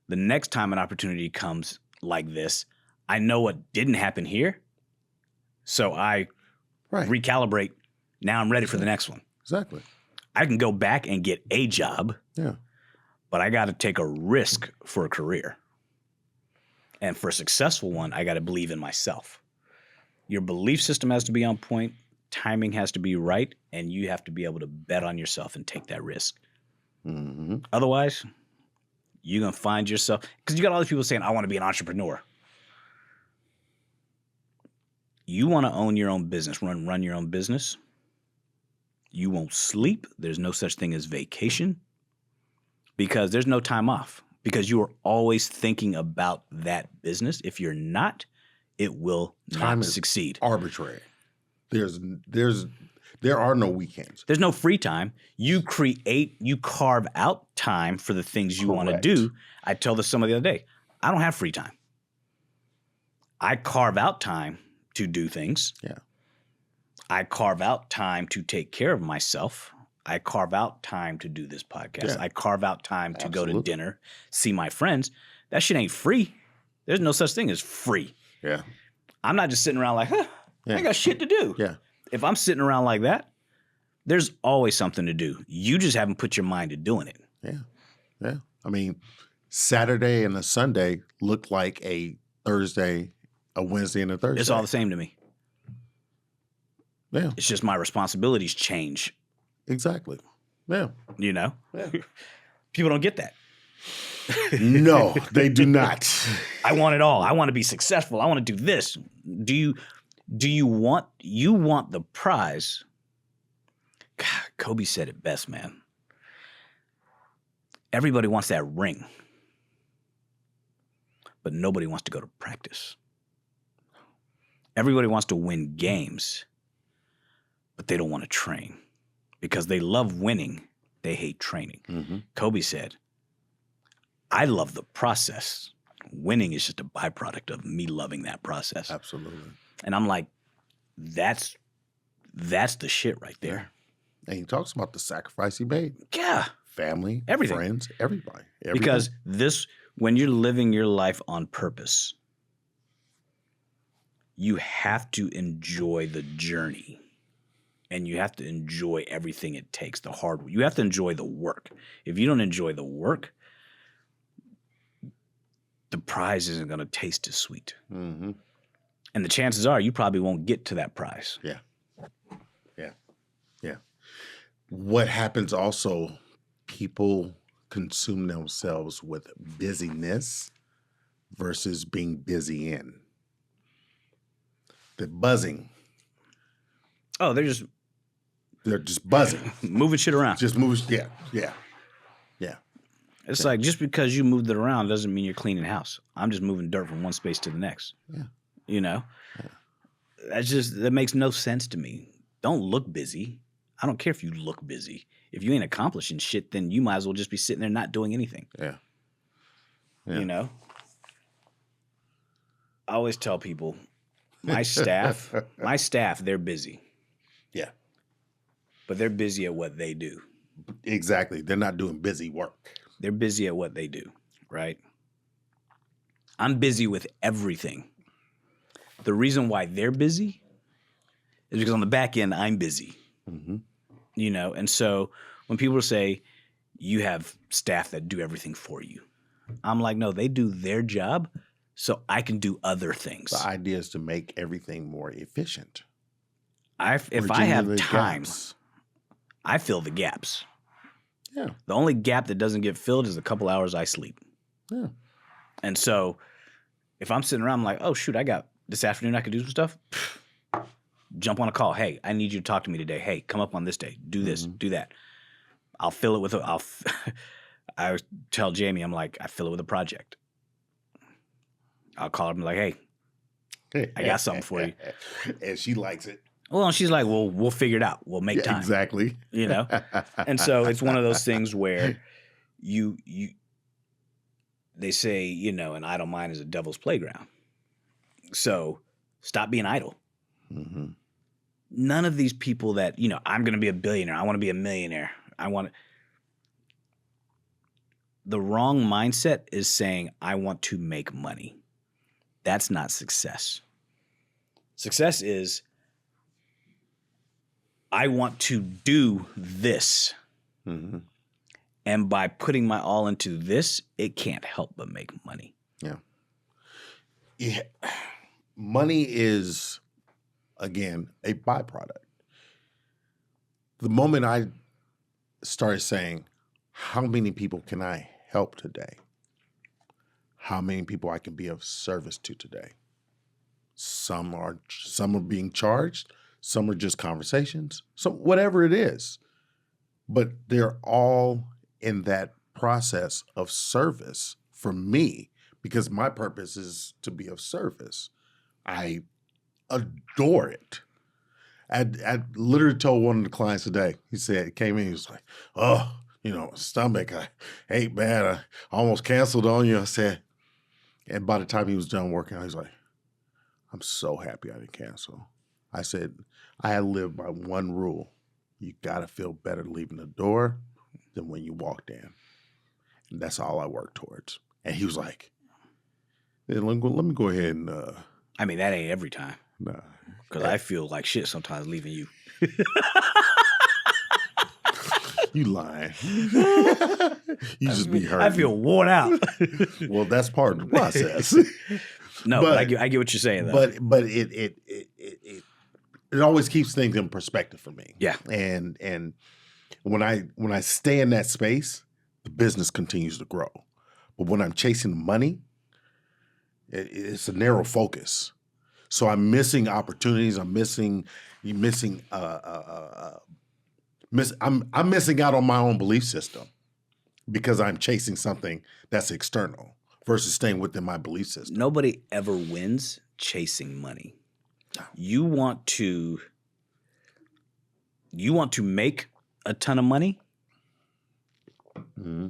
the next time an opportunity comes like this, I know what didn't happen here. So I recalibrate. Now I'm ready for the next one. Exactly. I can go back and get a job. Yeah. But I got to take a risk for a career. And for a successful one, I got to believe in myself. Your belief system has to be on point. Timing has to be right. And you have to be able to bet on yourself and take that risk. Mm-hmm. Otherwise, you're going to find yourself – because you got all these people saying, I want to be an entrepreneur. You want to own your own business, run your own business. You won't sleep. There's no such thing as vacation because there's no time off because you are always thinking about that business. If you're not, it will not succeed. Arbitrary. There are no weekends. There's no free time. You carve out time for the things you want to do. I told this somebody the other day. I don't have free time. I carve out time to do things. Yeah. I carve out time to take care of myself. I carve out time to do this podcast. Yeah. I carve out time to go to dinner, see my friends. That shit ain't free. There's no such thing as free. Yeah. I'm not just sitting around like, I got shit to do. Yeah. If I'm sitting around like that, there's always something to do. You just haven't put your mind to doing it. Yeah. Yeah. I mean, Saturday and a Sunday look like a Thursday, a Wednesday and a Thursday. It's all the same to me. Yeah. It's just my responsibilities change. Exactly. Yeah. You know? Yeah. People don't get that. No, they do not. I want it all. I want to be successful. I want to do this. Do you want the prize? God, Kobe said it best, man. Everybody wants that ring, but nobody wants to go to practice. Everybody wants to win games, but they don't want to train because they love winning. They hate training. Mm-hmm. Kobe said, I love the process. Winning is just a byproduct of me loving that process. Absolutely. And I'm like, that's the shit right there. And he talks about the sacrifice he made. Yeah. Family, everything. Friends, everybody. Because when you're living your life on purpose, you have to enjoy the journey. And you have to enjoy everything it takes, the hard work. You have to enjoy the work. If you don't enjoy the work, the prize isn't going to taste as sweet. Mm-hmm. And the chances are you probably won't get to that prize. Yeah. Yeah. Yeah. What happens also, people consume themselves with busyness versus being busy in. They're buzzing. Oh, they're just buzzing. Moving shit around. Just moves. Yeah. Yeah. Yeah. It's like just because you moved it around doesn't mean you're cleaning house. I'm just moving dirt from one space to the next. Yeah. You know? Yeah. That makes no sense to me. Don't look busy. I don't care if you look busy. If you ain't accomplishing shit, then you might as well just be sitting there not doing anything. Yeah. You know? I always tell people, my staff, they're busy. Yeah. But they're busy at what they do. Exactly. They're not doing busy work. They're busy at what they do, right? I'm busy with everything. The reason why they're busy is because on the back end, I'm busy. Mm-hmm. You know, and so when people say you have staff that do everything for you, I'm like, no, they do their job so I can do other things. The idea is to make everything more efficient. If I have time, I fill the gaps. Yeah. The only gap that doesn't get filled is a couple hours I sleep. Yeah. And so if I'm sitting around, I'm like, oh, shoot, I got this afternoon, I could do some stuff. Jump on a call. Hey, I need you to talk to me today. Hey, come up on this day. Do this, do that. I'll fill it with I tell Jamie, I'm like, I fill it with a project. I'll call her and be like, hey, I got something for you. And she likes it. Well, she's like, well, we'll figure it out. We'll make time. Exactly. You know? And so it's one of those things where they say, you know, an idle mind is a devil's playground. So stop being idle. Mm-hmm. None of these people that, you know, I'm going to be a billionaire. I want to be a millionaire. The wrong mindset is saying, I want to make money. That's not success. Success is, I want to do this. Mm-hmm. And by putting my all into this, it can't help but make money. Yeah. Money is, again, a byproduct. The moment I started saying, how many people can I help today? How many people I can be of service to today? Some are being charged, some are just conversations, so whatever it is. But they're all in that process of service for me, because my purpose is to be of service. I adore it. I literally told one of the clients today, he came in, he was like, oh, you know, stomach, I hate, man, I almost canceled on you. I said, and by the time he was done working, I was like, I'm so happy I didn't cancel. I said, I had lived by one rule. You got to feel better leaving the door than when you walked in. And that's all I work towards. And he was like, hey, let me go ahead and... I mean, that ain't every time. Nah. Because I feel like shit sometimes leaving you. You lying. You just be hurt. I feel worn out. Well, that's part of the process. No, but I get what you're saying, though. But it always keeps things in perspective for me. Yeah. And when I stay in that space, the business continues to grow. But when I'm chasing the money, it's a narrow focus. So I'm missing opportunities. I'm missing out on my own belief system because I'm chasing something that's external versus staying within my belief system. Nobody ever wins chasing money. You want to make a ton of money? Mm-hmm.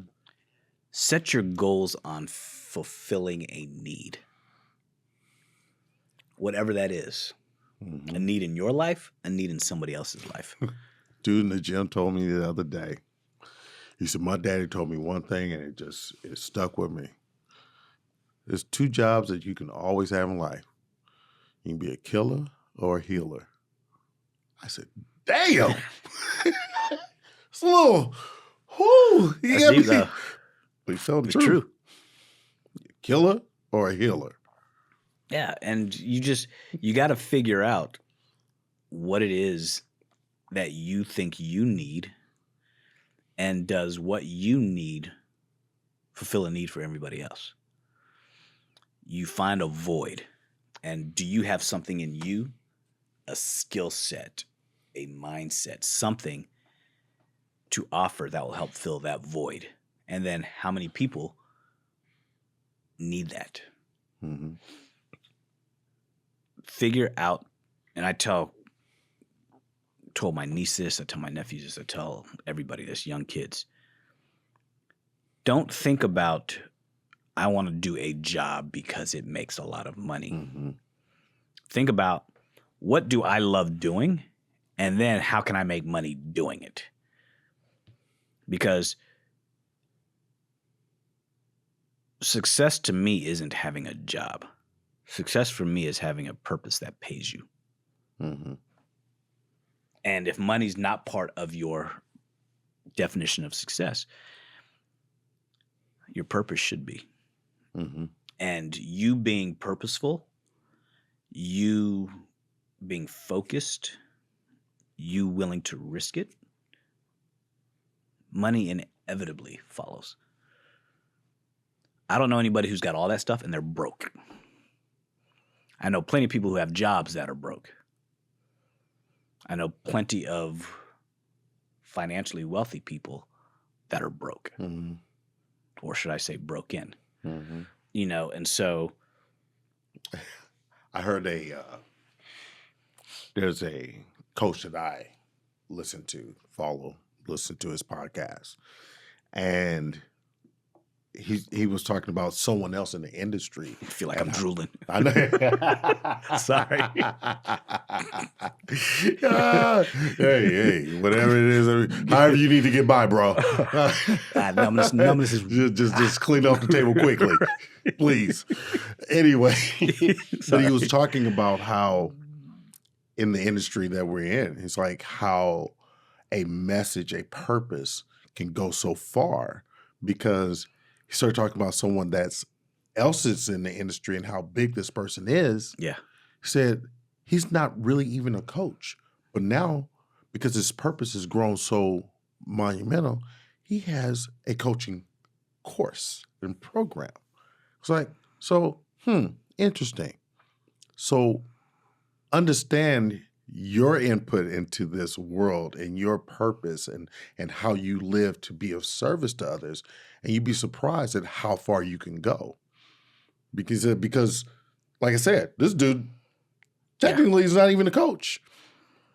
Set your goals on fulfilling a need. Whatever that is. Mm-hmm. A need in your life, a need in somebody else's life. Dude in the gym told me the other day, he said, my daddy told me one thing and it stuck with me. There's two jobs that you can always have in life. You can be a killer or a healer. I said, damn. It's a little, whoo. That's deep, though. But he told the truth. True. A killer or a healer. Yeah, and you got to figure out what it is that you think you need, and does what you need fulfill a need for everybody else? You find a void, and do you have something in you, a skill set, a mindset, something to offer that will help fill that void? And then how many people need that? Mm-hmm. Figure out, and I tell told my niece this, I tell my nephews this, I tell everybody this, young kids. Don't think about, I want to do a job because it makes a lot of money. Mm-hmm. Think about, what do I love doing? And then how can I make money doing it? Because success to me isn't having a job. Success for me is having a purpose that pays you. Mm-hmm. And if money's not part of your definition of success, your purpose should be. Mm-hmm. And you being purposeful, you being focused, you willing to risk it, money inevitably follows. I don't know anybody who's got all that stuff and they're broke. I know plenty of people who have jobs that are broke. I know plenty of financially wealthy people that are broke. Mm-hmm. Or should I say broken? Mm-hmm. You know, and so I heard there's a coach that I listen to his podcast, and he was talking about someone else in the industry. I feel like I'm drooling. I know. Sorry. Hey, whatever it is, however you need to get by, bro. Numbness is just clean off the table quickly, please. Anyway, but he was talking about how in the industry that we're in, it's like how a message, a purpose can go so far, because he started talking about someone else is in the industry and how big this person is. Yeah. He said he's not really even a coach, but now because his purpose has grown so monumental, he has a coaching course and program. It's like, interesting. So understand your input into this world and your purpose and how you live to be of service to others, and you'd be surprised at how far you can go. Because like I said, this dude technically is not even a coach,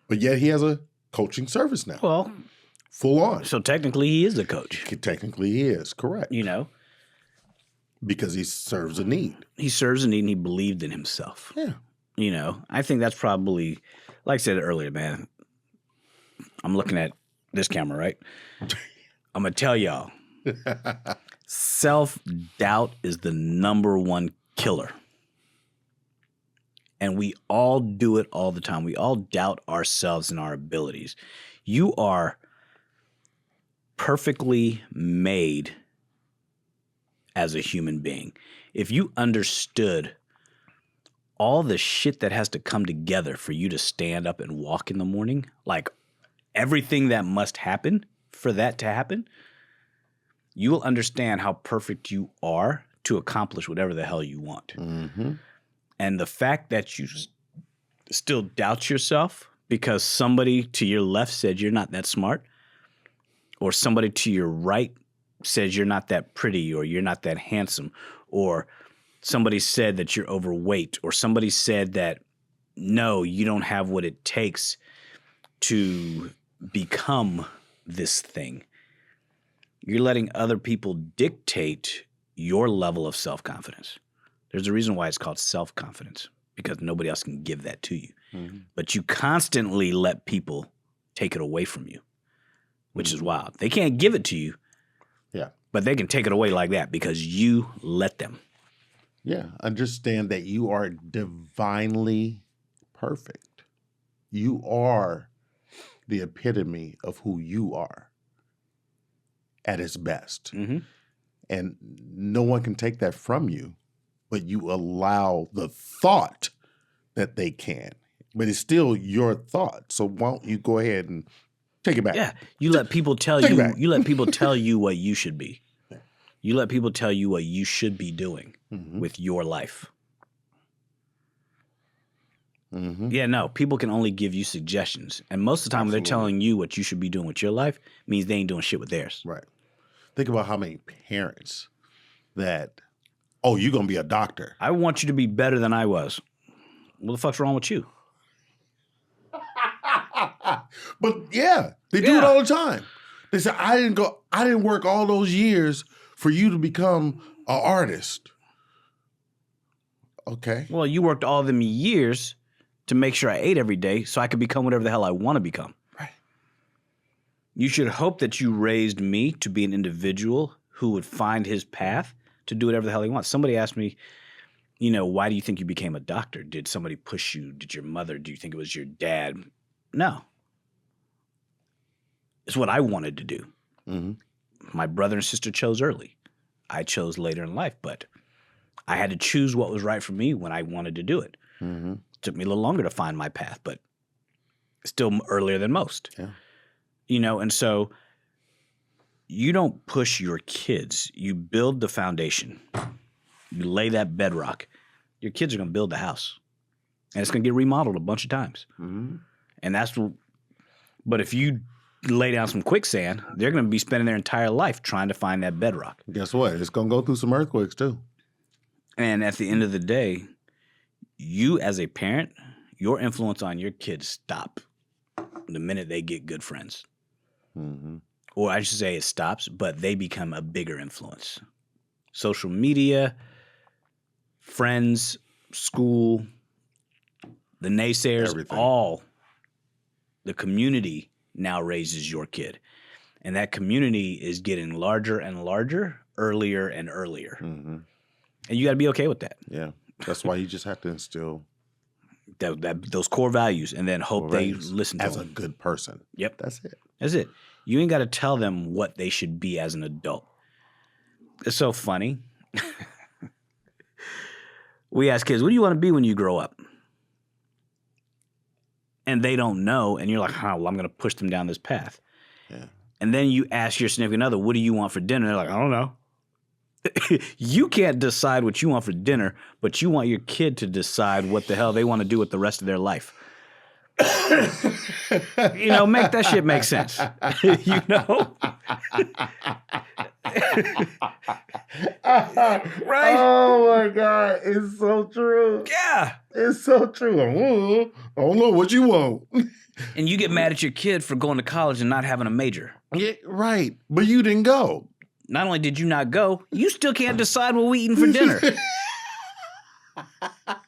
but yet he has a coaching service now. Well, full on. So technically he is a coach. Technically he is, correct. You know? Because he serves a need. He serves a need and he believed in himself. Yeah. You know, I think that's probably, like I said earlier, man, I'm looking at this camera, right? I'm going to tell y'all, self-doubt is the number one killer. And we all do it all the time. We all doubt ourselves and our abilities. You are perfectly made as a human being. If you understood all the shit that has to come together for you to stand up and walk in the morning, like everything that must happen for that to happen, you will understand how perfect you are to accomplish whatever the hell you want. Mm-hmm. And the fact that you still doubt yourself because somebody to your left said you're not that smart, or somebody to your right says you're not that pretty, or you're not that handsome, or somebody said that you're overweight, or somebody said that, no, you don't have what it takes to become this thing. You're letting other people dictate your level of self-confidence. There's a reason why it's called self-confidence, because nobody else can give that to you. Mm-hmm. But you constantly let people take it away from you, which is wild. They can't give it to you, but they can take it away like that because you let them. Yeah, understand that you are divinely perfect. You are the epitome of who you are at its best. Mm-hmm. And no one can take that from you, but you allow the thought that they can. But it's still your thought. So why don't you go ahead and take it back? Yeah, you let people tell you. You let people tell you what you should be. You let people tell you what you should be doing with your life. Mm-hmm. Yeah, no, people can only give you suggestions. And most of the time when they're telling you what you should be doing with your life means they ain't doing shit with theirs. Right. Think about how many parents that, oh, you're going to be a doctor. I want you to be better than I was. What the fuck's wrong with you? But yeah, they do it all the time. They say, I didn't work all those years for you to become an artist. Okay. Well, you worked all them years to make sure I ate every day so I could become whatever the hell I want to become. Right. You should hope that you raised me to be an individual who would find his path to do whatever the hell he wants. Somebody asked me, why do you think you became a doctor? Did somebody push you? Did your mother? Do you think it was your dad? No. It's what I wanted to do. Mm-hmm. My brother and sister chose early. I chose later in life, but I had to choose what was right for me when I wanted to do it. Mm-hmm. It took me a little longer to find my path, but still earlier than most. Yeah. And so you don't push your kids. You build the foundation. You lay that bedrock. Your kids are going to build the house. And it's going to get remodeled a bunch of times. Mm-hmm. And but if you lay down some quicksand, they're going to be spending their entire life trying to find that bedrock. Guess what? It's going to go through some earthquakes too. And at the end of the day, you as a parent, your influence on your kids stop the minute they get good friends. Mm-hmm. Or I should say it stops, but they become a bigger influence. Social media, friends, school, the naysayers, everything. All the community now raises your kid. And that community is getting larger and larger, earlier and earlier. Mm-hmm. And you got to be okay with that. Yeah. That's why you just have to instill those core values and then hope they listen to as them. A good person. Yep. That's it. That's it. You ain't got to tell them what they should be as an adult. It's so funny. We ask kids, what do you want to be when you grow up? And they don't know. And you're like, well, I'm going to push them down this path. Yeah. And then you ask your significant other, what do you want for dinner? They're like, I don't know. You can't decide what you want for dinner, but you want your kid to decide what the hell they want to do with the rest of their life. Make that shit make sense. Right? Oh my God, it's so true. Yeah. It's so true. I don't know what you want. And you get mad at your kid for going to college and not having a major. Yeah, right. But you didn't go. Not only did you not go, you still can't decide what we're eating for dinner.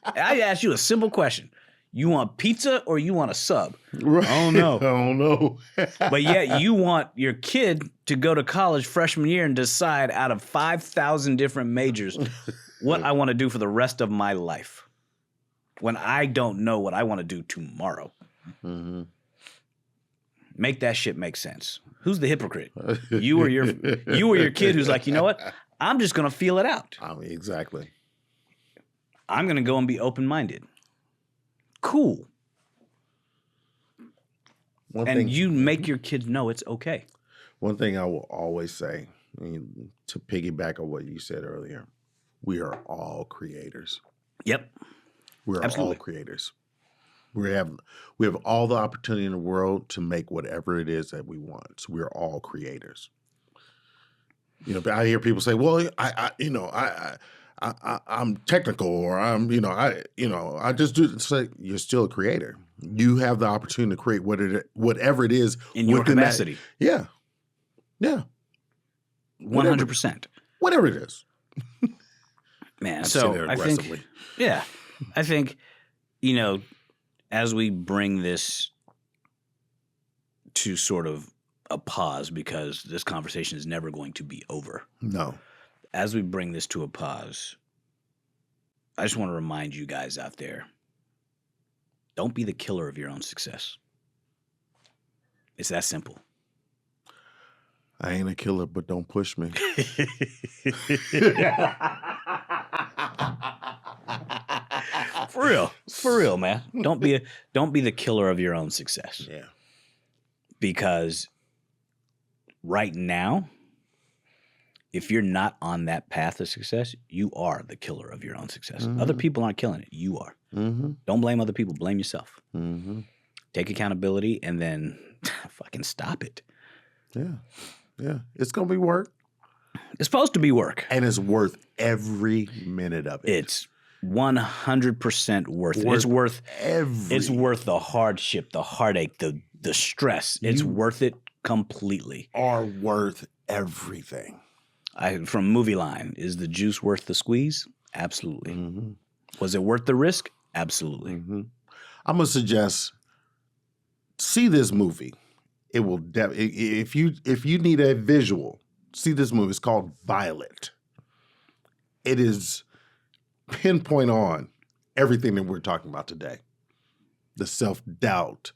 I asked you a simple question. You want pizza or you want a sub? Right. I don't know. I don't know. But yet you want your kid to go to college freshman year and decide out of 5,000 different majors what I want to do for the rest of my life when I don't know what I want to do tomorrow. Mm-hmm. Make that shit make sense. Who's the hypocrite? You or your kid who's like, you know what? I'm just going to feel it out. Exactly. I'm going to go and be open-minded. Cool. You make your kids know it's okay. One thing I will always say, to piggyback on what you said earlier, we are all creators. Yep. We're all creators. We have all the opportunity in the world to make whatever it is that we want. So we're all creators. But I hear people say, "Well, I'm technical, or I just do." It's like, you're still a creator. You have the opportunity to create whatever it is in your capacity. Yeah. 100%. Whatever it is. Man, so I think, as we bring this to sort of a pause, because this conversation is never going to be over. No. As we bring this to a pause, I just want to remind you guys out there, don't be the killer of your own success. It's that simple. I ain't a killer, but don't push me. For real, man. Don't be the killer of your own success. Yeah. Because right now, if you're not on that path of success, you are the killer of your own success. Mm-hmm. Other people aren't killing it. You are. Mm-hmm. Don't blame other people. Blame yourself. Mm-hmm. Take accountability and then fucking stop it. Yeah. Yeah. It's going to be work. It's supposed to be work. And it's worth every minute of it. It's 100% worth it. It's worth the hardship, the heartache, the the stress. It's worth it completely. Are worth everything. From Movie Line, is the juice worth the squeeze? Absolutely. Mm-hmm. Was it worth the risk? Absolutely. Mm-hmm. I'm gonna suggest see this movie. It will if you need a visual, see this movie. It's called Violet. It is pinpoint on everything that we're talking about today. The self-doubt,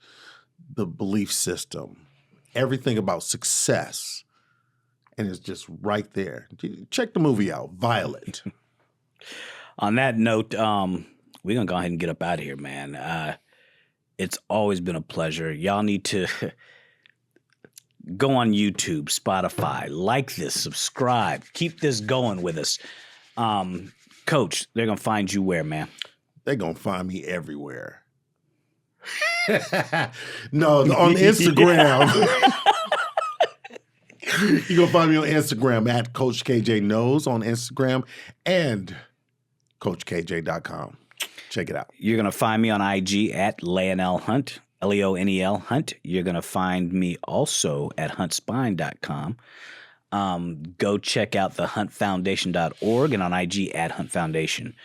the belief system, everything about success. And it's just right there. Check the movie out, Violet. On that note, we're going to go ahead and get up out of here, man. It's always been a pleasure. Y'all need to go on YouTube, Spotify, like this, subscribe, keep this going with us. Coach, they're going to find you where, man? They're going to find me everywhere. No, on Instagram. You're going to find me on Instagram at Coach KJ Knows on Instagram and CoachKJ.com. Check it out. You're going to find me on IG at Leonel Hunt, Leonel Hunt. You're going to find me also at huntspine.com. Go check out the huntfoundation.org and on IG at Hunt Foundation.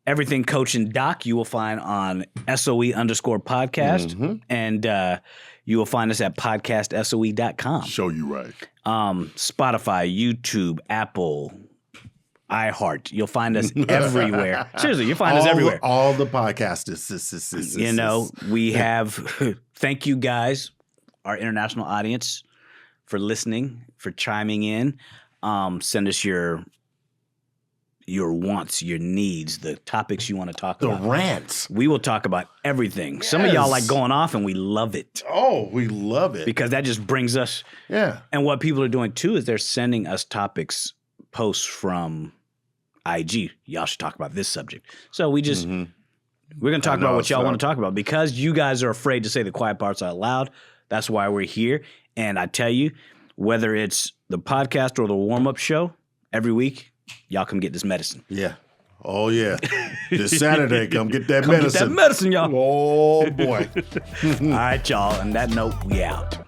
Everything Coach and Doc you will find on SOE_podcast. Mm-hmm. And you will find us at podcastsoe.com. Show you right. Spotify, YouTube, Apple, iHeart. You'll find us everywhere. Seriously, you'll find us everywhere. All the podcasts. You know, we have, thank you guys, our international audience, for listening, for chiming in. Send us your wants, your needs, the topics you want to talk about. The rants. We will talk about everything. Yes. Some of y'all like going off, and we love it. Oh, we love it. Because that just brings us. Yeah. And what people are doing, too, is they're sending us topics, posts from IG. Y'all should talk about this subject. So we just, we're going to talk about what y'all want to talk about. Because you guys are afraid to say the quiet parts out loud, that's why we're here. And I tell you, whether it's the podcast or the warm-up show, every week, y'all come get this medicine. Yeah. Oh, yeah. This Saturday, come get that medicine. Get that medicine, y'all. Oh, boy. All right, y'all. On that note, we out.